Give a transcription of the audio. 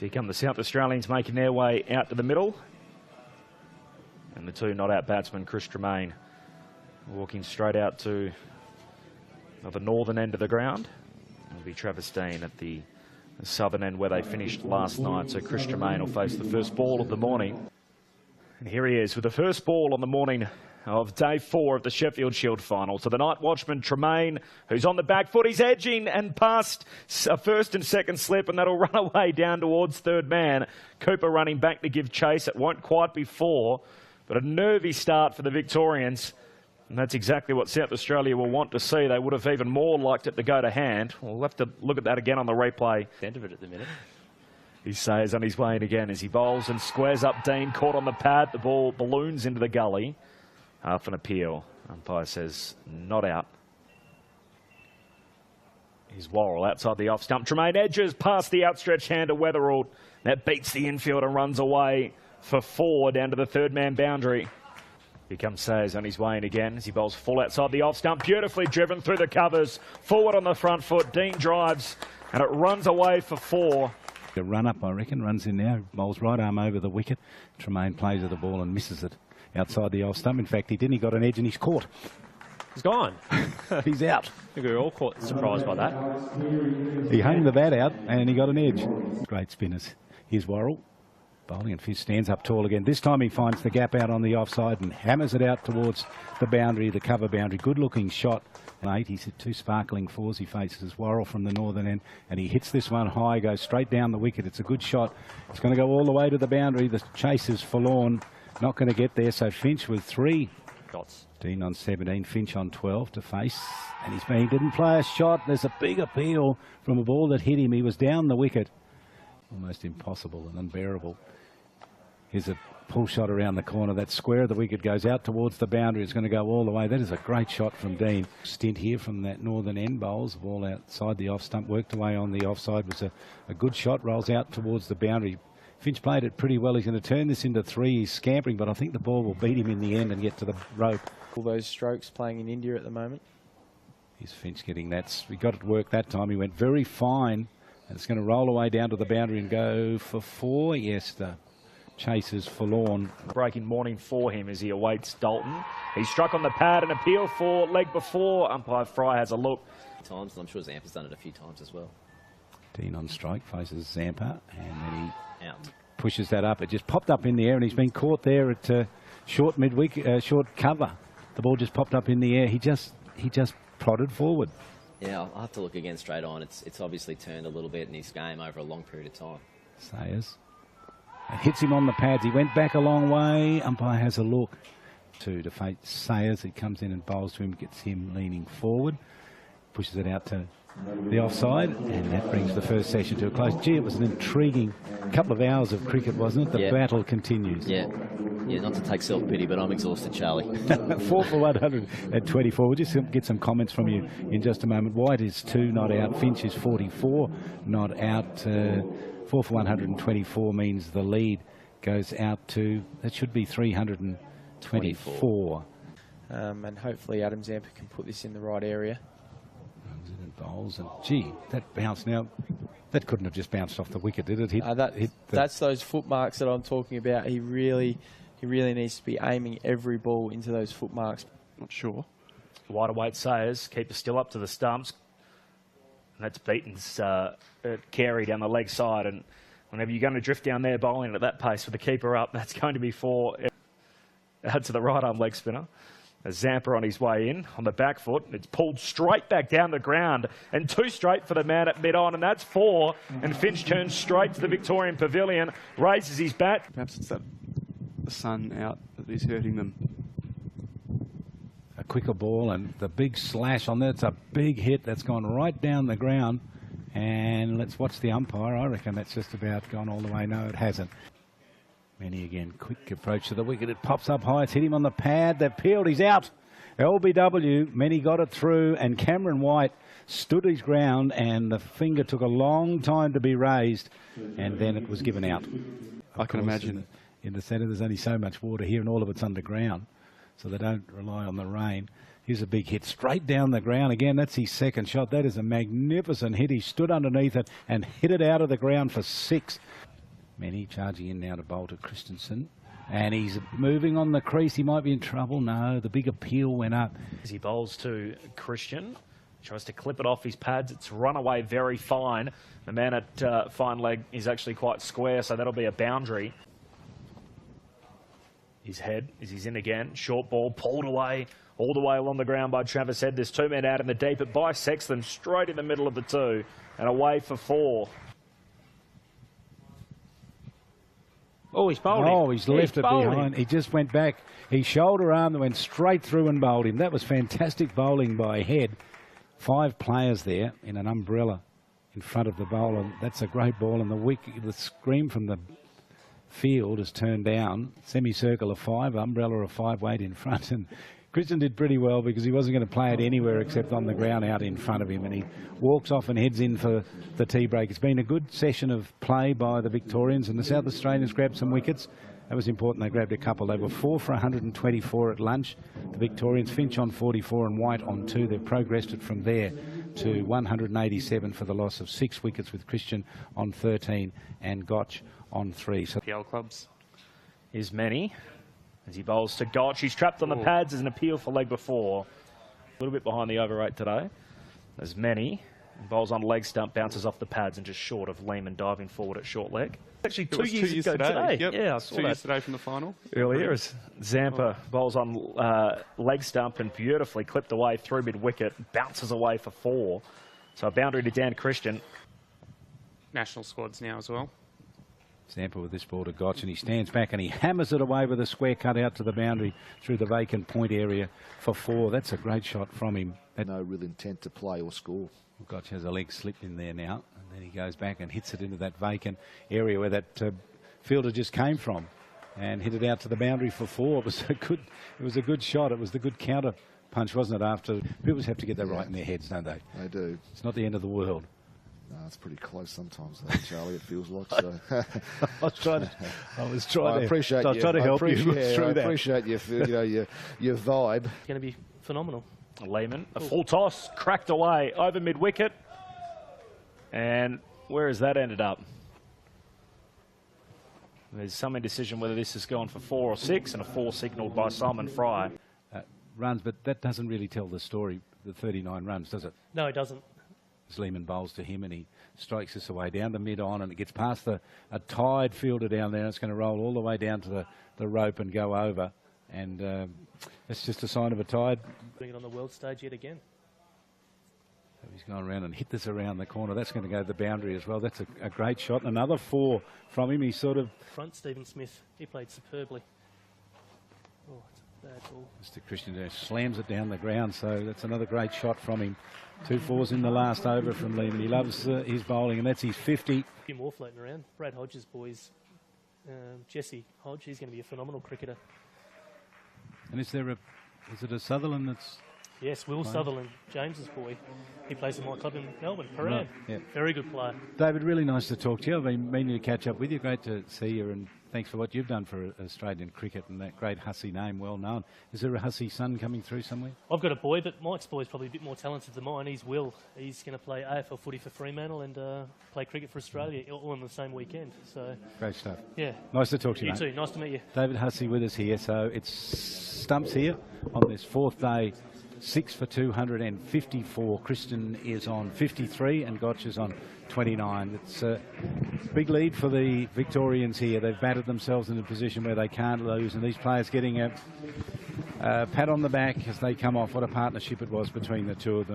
So here come the South Australians making their way out to the middle. And the two not-out batsmen, Chris Tremaine, walking straight out to the northern end of the ground. It'll be Travis Dean at the southern end where they finished last night. So Chris Tremaine will face the first ball of the morning. And here he is with the first ball on the morning of day 4 of the Sheffield Shield final. So the night watchman Tremaine, who's on the back foot, he's edging and past a first and second slip, and that'll run away down towards third man. Cooper running back to give chase. It won't quite be 4, but a nervy start for the Victorians. And that's exactly what South Australia will want to see. They would have even more liked it to go to hand. We'll have to look at that again on the replay. End of it at the minute. He says on his way in again as he bowls and squares up Dean, caught on the pad. The ball balloons into the gully. Half an appeal. Umpire says not out. Here's Worrell outside the off stump. Tremaine edges past the outstretched hand of Weatherald. That beats the infield and runs away for 4 down to the third man boundary. Here comes Sayers on his way in again as he bowls full outside the off stump. Beautifully driven through the covers. Forward on the front foot. Dean drives and it runs away for 4. A run up, I reckon, runs in now. Bowls right arm over the wicket. Tremaine plays with the ball and misses it outside the off stump. In fact, he didn't. He got an edge and he's caught. He's gone. He's out. I think we were all caught surprised by that. He hung the bat out and he got an edge. Great spinners. Here's Worrell. Bowling and Finch stands up tall again. This time he finds the gap out on the offside and hammers it out towards the boundary, the cover boundary. Good looking shot. 8, he's hit 2 sparkling 4s. He faces Worrell from the northern end and he hits this one high, goes straight down the wicket. It's a good shot. It's going to go all the way to the boundary. The chase is forlorn. Not going to get there. So Finch with 3 shots. Dean on 17, Finch on 12 to face. And he didn't play a shot. There's a big appeal from a ball that hit him. He was down the wicket. Almost impossible and unbearable. Here's a pull shot around the corner. That square of the wicket goes out towards the boundary. It's going to go all the way. That is a great shot from Dean. Stint here from that northern end. Bowls ball outside the off stump. Worked away on the offside. Was a good shot. Rolls out towards the boundary. Finch played it pretty well. He's going to turn this into 3. He's scampering, but I think the ball will beat him in the end and get to the rope. All those strokes playing in India at the moment. Here's Finch getting that. We got it to work that time. He went very fine. And it's going to roll away down to the boundary and go for 4. Yes, the chase is forlorn. Breaking morning for him as he awaits Dalton. He's struck on the pad and appeal for leg before. Umpire Fry has a look. Times, and I'm sure Zampa's done it a few times as well. Dean on strike, faces Zampa, and then he out. Pushes that up. It just popped up in the air and he's been caught there at short midweek, short cover. The ball just popped up in the air. He just prodded forward. Yeah, I'll have to look again straight on. It's obviously turned a little bit in his game over a long period of time. Sayers. It hits him on the pads. He went back a long way. Umpire has a look. To face Sayers. He comes in and bowls to him, gets him leaning forward. Pushes it out to the offside, and that brings the first session to a close. Gee, it was an intriguing couple of hours of cricket, wasn't it? The battle continues. Yeah, not to take self-pity, but I'm exhausted, Charlie. 4 for 124. We'll just get some comments from you in just a moment. White is 2 not out. Finch is 44 not out. 4 for 124 means the lead goes out to, that should be 324. And hopefully Adam Zampa can put this in the right area. Bowls and gee, that bounce now, that couldn't have just bounced off the wicket, did it? That's those foot marks that I'm talking about. He really needs to be aiming every ball into those foot marks. Not sure. Wide await Sayers, keeper still up to the stumps. And that's Beaton's carry down the leg side. And whenever you're going to drift down there bowling at that pace with the keeper up, that's going to be 4 out to the right arm leg spinner. A Zampa on his way in on the back foot. It's pulled straight back down the ground and 2 straight for the man at mid-on, and that's 4. And Finch turns straight to the Victorian Pavilion, raises his bat. Perhaps it's the sun out that is hurting them. A quicker ball and the big slash on that. It's a big hit that's gone right down the ground. And let's watch the umpire. I reckon that's just about gone all the way. No, it hasn't. Many again, quick approach to the wicket. It pops up high. It's hit him on the pad. They've peeled. He's out. LBW. Many got it through, and Cameron White stood his ground, and the finger took a long time to be raised, and then it was given out. I can imagine. In the centre, there's only so much water here, and all of it's underground, so they don't rely on the rain. Here's a big hit straight down the ground again. That's his second shot. That is a magnificent hit. He stood underneath it and hit it out of the ground for 6. Many charging in now to bowl to Christensen. And he's moving on the crease. He might be in trouble. No, the big appeal went up. As he bowls to Christian, tries to clip it off his pads. It's run away very fine. The man at fine leg is actually quite square, so that'll be a boundary. His head, as he's in again. Short ball pulled away, all the way along the ground by Travis Head. There's 2 men out in the deep. It bisects them straight in the middle of the 2 and away for 4. Oh, he's bowled him. Oh, he's left it bowled behind. him. He just went back. He shoulder arm went straight through and bowled him. That was fantastic bowling by Head. 5 players there in an umbrella in front of the bowler. That's a great ball, and the scream from the field has turned down. Semicircle of 5, umbrella of 5 weight in front, and Christian did pretty well because he wasn't going to play it anywhere except on the ground out in front of him, and he walks off and heads in for the tea break. It's been a good session of play by the Victorians, and the South Australians grabbed some wickets. That was important. They grabbed a couple. They were 4 for 124 at lunch. The Victorians, Finch on 44 and White on 2. They've progressed it from there to 187 for the loss of 6 wickets, with Christian on 13 and Gotch on 3. So PL clubs. Is Many as he bowls to Gotch. He's trapped on the pads as an appeal for leg before. A little bit behind the over 8 today. As Many bowls on leg stump, bounces off the pads and just short of Lehman diving forward at short leg. Actually, 2 years ago today. Yep. Yeah, I saw 2 that years today from the final. earlier as Zampa bowls on leg stump and beautifully clipped away through mid-wicket, bounces away for 4. So a boundary to Dan Christian. National squads now as well. Zampa with this ball to Gotch, and he stands back and he hammers it away with a square cut out to the boundary through the vacant point area for 4. That's a great shot from him. No real intent to play or score. Gotch has a leg slip in there now, and then he goes back and hits it into that vacant area where that fielder just came from, and hit it out to the boundary for 4. It was a good shot. It was the good counter punch, wasn't it? After people just have to get that right in their heads, don't they? They do. It's not the end of the world. No, it's pretty close sometimes, though, Charlie. It feels like so. I was trying to appreciate help you through that. I appreciate your vibe. It's going to be phenomenal. Lehman, a full toss, cracked away over mid-wicket. And where has that ended up? There's some indecision whether this has gone for 4 or 6, and a 4 signalled by Simon Fry. Runs, but that doesn't really tell the story, the 39 runs, does it? No, it doesn't. As Lehman bowls to him, and he strikes this away down the mid-on, and it gets past a tied fielder down there, and it's going to roll all the way down to the rope and go over. And it's just a sign of a tide. Doing it on the world stage yet again. So he's gone around and hit this around the corner. That's going to go to the boundary as well. That's a great shot. Another 4 from him. He sort of... Front, Stephen Smith. He played superbly. Oh, it's a bad ball. Mr. Christian there slams it down the ground, so that's another great shot from him. 2 4s in the last over from Lehman. He loves his bowling, and that's his 50. A few more floating around. Brad Hodges' boys. Jesse Hodge, he's going to be a phenomenal cricketer. And is it a Sutherland that's... Yes, Will Sutherland, James's boy. He plays in my club in Melbourne, Paran. Right, yeah. Very good player. David, really nice to talk to you. I've been meaning to catch up with you. Great to see you, and thanks for what you've done for Australian cricket and that great Hussey name, well known. Is there a Hussey son coming through somewhere? I've got a boy, but Mike's boy's probably a bit more talented than mine. He's Will. He's going to play AFL footy for Fremantle and play cricket for Australia all on the same weekend. So Great stuff. yeah. Nice to talk to you, You mate. too. Nice to meet you. David Hussey with us here. So it's stumps here on this 4th day. 6 for 254. Christian is on 53 and Gotch is on 29. It's a big lead for the Victorians here. They've battered themselves in a position where they can't lose, and these players getting a pat on the back as they come off. What a partnership it was between the two of them.